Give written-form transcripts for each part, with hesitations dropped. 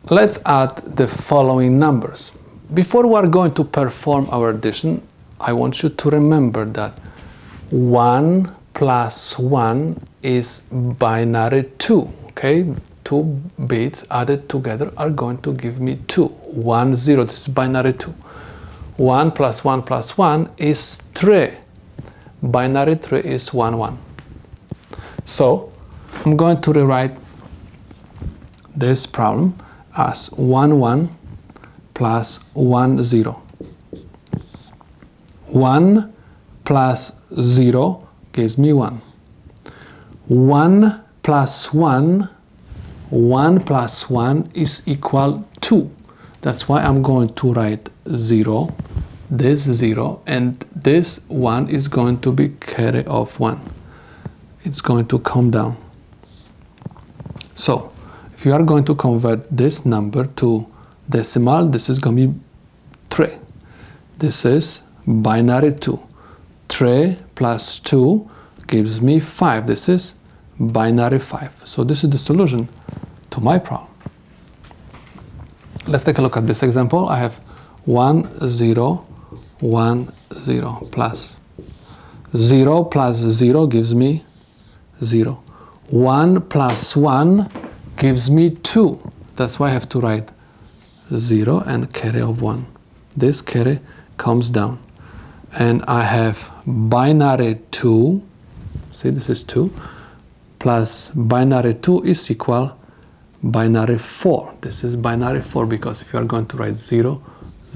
Let's add the following numbers. Before we are going to perform our addition, I want you to remember that 1 plus 1 is binary 2, okay? 2 bits added together are going to give me 2. 1, 0, this is binary 2. 1 plus 1 plus 1 is 3. Binary 3 is 1, 1. So, I'm going to rewrite this problem as 1, 1 plus 1, 0. 1 plus 0 gives me 1. 1 plus 1, 1 plus 1 is equal 2. That's why I'm going to write 0, this 0, and this 1 is going to be carry of 1. It's going to come down. So, if you are going to convert this number to decimal, this is going to be 3. This is binary 2. 3 plus 2 gives me 5. This is binary 5. So this is the solution to my problem. Let's take a look at this example. I have 1, 0, 1, 0 plus 0 plus 0 gives me 0. 1 plus 1 gives me 2. That's why I have to write 0 and carry of 1. This carry comes down. And I have binary 2, see this is 2, plus binary 2 is equal binary 4. This is binary 4 because if you are going to write 0,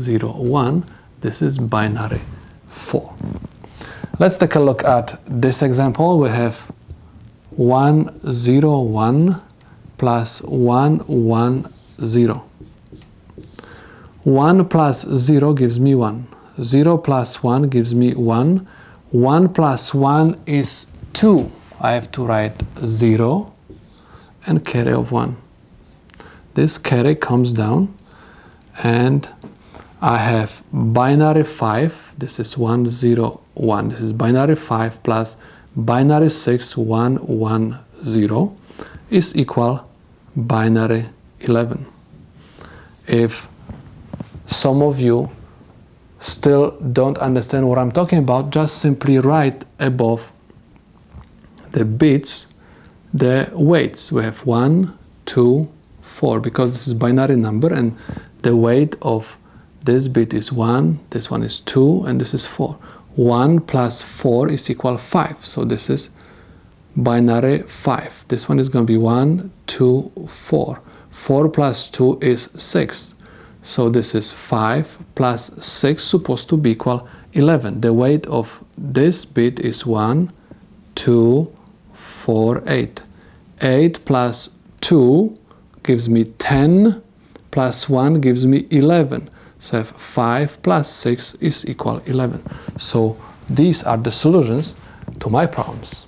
0, 1, this is binary 4. Let's take a look at this example. We have 1, 0, 1 plus 1, 1, 0. 1 plus 0 gives me 1. 0 plus 1 gives me 1. 1 plus 1 is 2. I have to write 0 and carry of 1. This carry comes down and I have binary 5. This is 1, 0, 1. This is binary 5 plus binary 6, 1, 1, 0 is equal binary 11. If some of you still don't understand what I'm talking about, just simply write above the bits the weights. We have 1, 2, 4 because this is binary number and the weight of this bit is 1, this one is 2, and this is 4. 1 plus 4 is equal 5. So this is binary 5. This one is going to be 1, 2, 4. 4 plus 2 is 6. So this is 5 plus 6 supposed to be equal 11. The weight of this bit is 1, 2, 4, 8. 8 plus 2 gives me 10, plus 1 gives me 11. So I have 5 plus 6 is equal 11. So these are the solutions to my problems.